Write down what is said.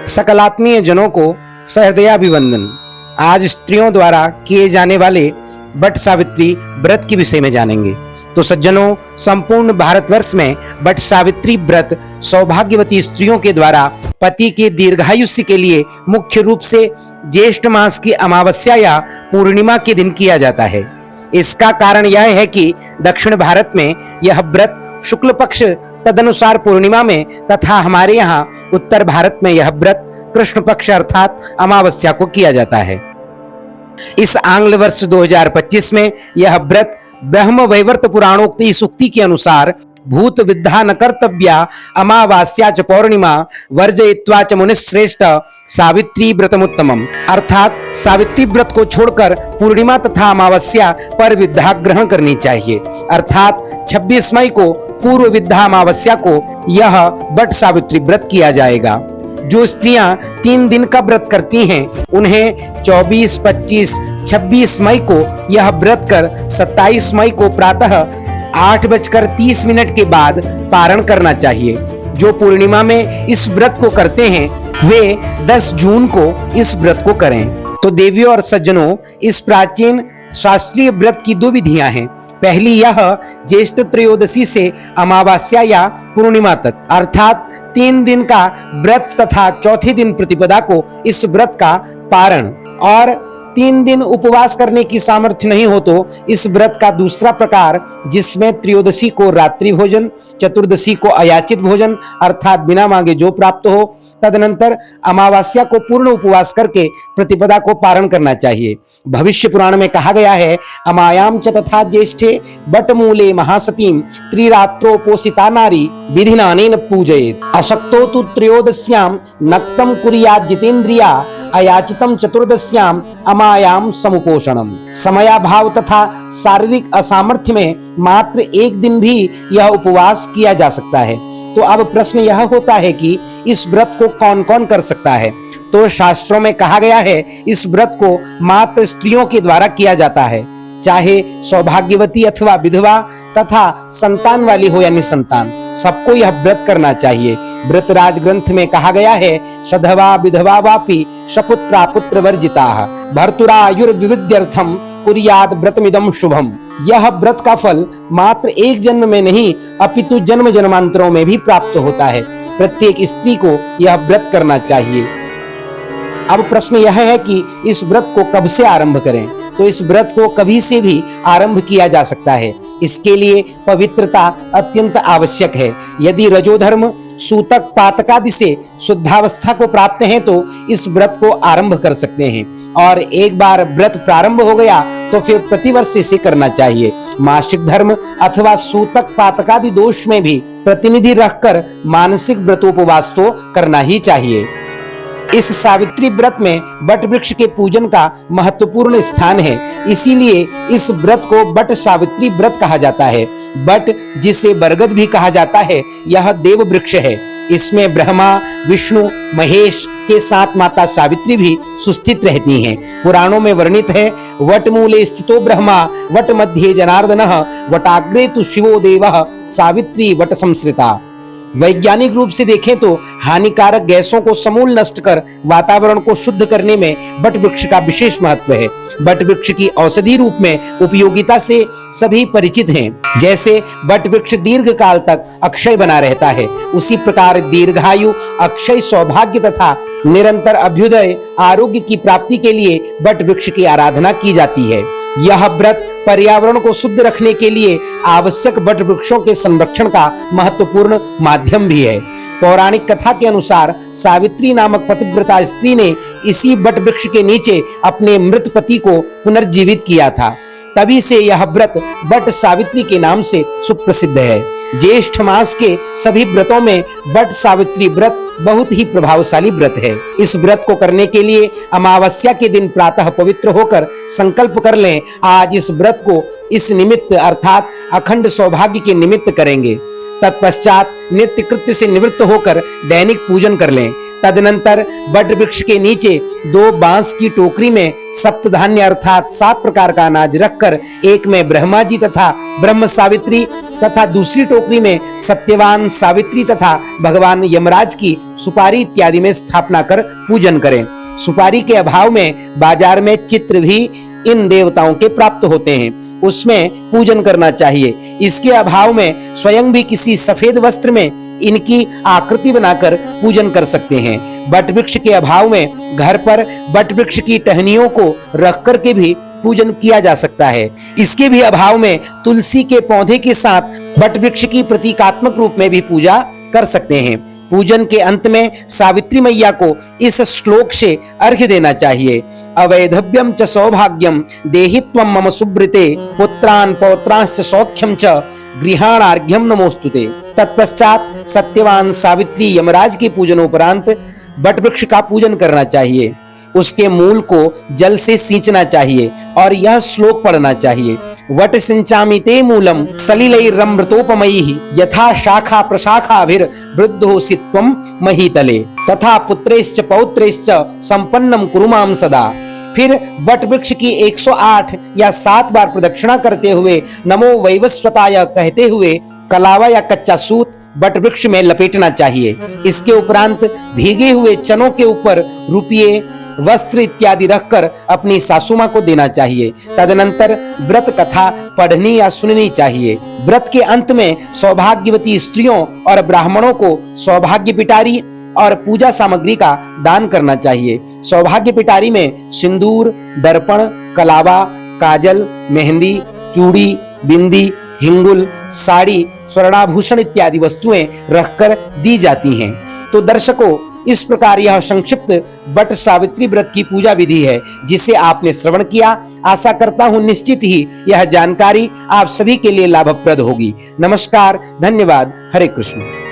सकल आत्मीय जनों को सहृदयाभिवंदन। आज स्त्रियों द्वारा किए जाने वाले बट सावित्री व्रत के विषय में जानेंगे। तो सज्जनों, संपूर्ण भारतवर्ष में बट सावित्री व्रत सौभाग्यवती स्त्रियों के द्वारा पति के दीर्घायुष्य के लिए मुख्य रूप से ज्येष्ठ मास की अमावस्या या पूर्णिमा के दिन किया जाता है। इसका कारण यह है कि दक्षिण भारत में यह व्रत शुक्ल पक्ष तदनुसार पूर्णिमा में तथा हमारे यहाँ उत्तर भारत में यह व्रत कृष्ण पक्ष अर्थात अमावस्या को किया जाता है। इस आंग्ल वर्ष 2025 में यह व्रत ब्रह्म वैवर्त पुराणोक्त इस उक्ति के अनुसार भूत विद्या न कर्तव्या अमावास्या च पौर्णिमा वर्जयित्वा च मुनिश्रेष्ठ सावित्री व्रतमुत्तमम, अर्थात सावित्री व्रत को छोड़कर पूर्णिमा तथा अमावस्या पर विद्या ग्रहण करनी चाहिए। अर्थात 26 मई को पूर्व विद्या अमावस्या को यह बट सावित्री व्रत किया जाएगा। जो स्त्रियां 3 दिन का व्रत करती हैं उन्हें 24, 25, 26 मई को यह व्रत कर 27 मई को प्रातः 8:30 के बाद पारण करना चाहिए। जो पूर्णिमा में इस व्रत को करते हैं वे 10 जून को इस व्रत को करें। तो देवियों और सज्जनों, इस प्राचीन शास्त्रीय व्रत की 2 विधियां हैं। पहली यह ज्येष्ठ त्रयोदशी से अमावस्या या पूर्णिमा तक अर्थात 3 दिन का व्रत तथा चौथे दिन प्रतिपदा को इस व्रत का पारण, और 3 दिन उपवास करने की सामर्थ्य नहीं हो तो इस व्रत का दूसरा प्रकार जिसमें त्रयोदशी को रात्रि भोजन, चतुर्दशी को अयाचित भोजन अर्थात बिना मांगे जो प्राप्त हो, तदनंतर अमावस्या को पूर्ण उपवास करके प्रतिपदा को पारण करना चाहिए। भविष्य पुराण में कहा गया है, अमायाम च तथा ज्येष्ठे बटमूले महासतीम त्रिरात्रोपोषिता नारी विधिनानेन पूजयेत्, अशक्तो तु त्रयोदश्याम नक्तम कुर्यात् जितेन्द्रिया अयाचितम चतुर्दश्याम अमायाम समुपोषणम। समयाभाव तथा शारीरिक असामर्थ्य में मात्र 1 दिन भी यह उपवास किया जा सकता है। तो अब प्रश्न यह होता है कि इस व्रत को कौन कौन कर सकता है। तो शास्त्रों में कहा गया है इस व्रत को मात्र स्त्रियों के द्वारा किया जाता है, चाहे सौभाग्यवती अथवा विधवा तथा संतान वाली हो या निसंतान, सबको यह व्रत करना चाहिए। व्रतराज ग्रंथ में कहा गया है, सधवा विधवा वापि सपुत्रा पुत्र वर्जिता भर्तुरायुर्विविध्यर्थम कुर्याद व्रतमिदं शुभम। यह व्रत का फल मात्र 1 जन्म में नहीं अपितु जन्म जन्मांतरों में भी प्राप्त होता है। प्रत्येक स्त्री को यह व्रत करना चाहिए। अब प्रश्न यह है कि इस व्रत को कब से आरंभ करें। तो इस व्रत को कभी से भी आरंभ किया जा सकता है। इसके लिए पवित्रता अत्यंत आवश्यक है। यदि रजोधर्म सूतक पातकादि से शुद्धावस्था को प्राप्त हैं तो इस व्रत को आरंभ कर सकते हैं, और एक बार व्रत प्रारंभ हो गया तो फिर प्रतिवर्ष इसे करना चाहिए। मासिक धर्म अथवा सूतक पातकादि दोष में भी प्रतिनिधि रखकर मानसिक व्रतोपवास तो करना ही चाहिए। इस सावित्री व्रत में बट वृक्ष के पूजन का महत्वपूर्ण स्थान है, इसीलिए इस व्रत को बट सावित्री व्रत कहा जाता है। बट जिसे बरगद भी कहा जाता है, यह देव वृक्ष है। इसमें ब्रह्मा, विष्णु, महेश के साथ माता सावित्री भी सुस्थित रहती हैं। पुराणों में वर्णित है, वट मूले स्थितो ब्रह्मा वट मध्ये जनार्दनः वटाग्रे तु शिवो देवः सावित्री वट संस्कृता। वैज्ञानिक रूप से देखें तो हानिकारक गैसों को समूल नष्ट कर वातावरण को शुद्ध करने में बट वृक्ष का विशेष महत्व है। बट वृक्ष की औषधि रूप में उपयोगिता से सभी परिचित हैं। जैसे बट वृक्ष दीर्घ काल तक अक्षय बना रहता है, उसी प्रकार दीर्घायु, अक्षय सौभाग्य तथा निरंतर अभ्युदय आरोग्य की प्राप्ति के लिए बट वृक्ष की आराधना की जाती है। यह व्रत पर्यावरण को शुद्ध रखने के लिए आवश्यक बट वृक्षों के संरक्षण का महत्वपूर्ण माध्यम भी है। पौराणिक कथा के अनुसार सावित्री नामक पतिव्रता स्त्री ने इसी बट वृक्ष के नीचे अपने मृत पति को पुनर्जीवित किया था। तभी से यह व्रत बट सावित्री के नाम से सुप्रसिद्ध है। ज्येष्ठ मास के सभी व्रतों में बट सावित्री व्रत बहुत ही प्रभावशाली व्रत है। इस व्रत को करने के लिए अमावस्या के दिन प्रातः पवित्र होकर संकल्प कर लें, आज इस व्रत को इस निमित्त अर्थात अखंड सौभाग्य के निमित्त करेंगे। तत्पश्चात नित्य कृत्य से निवृत्त होकर दैनिक पूजन कर लें। तदनंतर बट वृक्ष के नीचे 2 बांस की टोकरी में सप्त सप्त धान्य अर्थात 7 प्रकार का अनाज रखकर एक में ब्रह्मा जी तथा ब्रह्म सावित्री तथा दूसरी टोकरी में सत्यवान सावित्री तथा भगवान यमराज की सुपारी इत्यादि में स्थापना कर पूजन करें। सुपारी के अभाव में बाजार में चित्र भी इन देवताओं के प्राप्त होते हैं, उसमें पूजन करना चाहिए। इसके अभाव में स्वयं भी किसी सफेद वस्त्र में इनकी आकृति बनाकर पूजन कर सकते हैं। बट वृक्ष के अभाव में घर पर बट वृक्ष की टहनियों को रख कर के भी पूजन किया जा सकता है। इसके भी अभाव में तुलसी के पौधे के साथ बट वृक्ष की प्रतीकात्मक रूप में भी पूजा कर सकते हैं। पूजन के अंत में सावित्री मैया को इस श्लोक से अर्घ्य देना चाहिए। अवैधव्यम च सौभाग्यम देहित्वम मम सुब्रते पुत्रान पौत्रांश्च सौख्यम च गृहाणार्घ्यम नमोस्तुते। तत्पश्चात सत्यवान सावित्री यमराज के पूजनोपरांत बट वृक्ष का पूजन करना चाहिए। उसके मूल को जल से सींचना चाहिए और यह श्लोक पढ़ना चाहिए। वट सिंचामि ते मूलम सलिलैरमृतोपमैः यथा शाखा प्रशाखाभिर वृद्धोऽसि त्वं महीतले तथा पुत्रैश्च पौत्रैश्च संपन्नम कुरु मां सदा। फिर बट वृक्ष की 108 या 7 बार प्रदक्षिणा करते हुए नमो वैवस्वताय कहते हुए कलावा या कच्चा सूत बट वृक्ष में लपेटना चाहिए। इसके उपरांत भीगे हुए चनों के ऊपर रुपये वस्त्र इत्यादि रखकर अपनी सासू मां को देना चाहिए। तदनंतर व्रत कथा पढ़नी या सुननी चाहिए। व्रत के अंत में सौभाग्यवती स्त्रियों और ब्राह्मणों को सौभाग्य पिटारी और पूजा सामग्री का दान करना चाहिए। सौभाग्य पिटारी में सिंदूर, दर्पण, कलावा, काजल, मेहंदी, चूड़ी, बिंदी, हिंगुल, साड़ी, स्वर्णाभूषण इत्यादि वस्तुएं रखकर दी जाती हैं। तो दर्शकों, इस प्रकार यह संक्षिप्त बट सावित्री व्रत की पूजा विधि है जिसे आपने श्रवण किया। आशा करता हूं निश्चित ही यह जानकारी आप सभी के लिए लाभप्रद होगी। नमस्कार, धन्यवाद, हरे कृष्ण।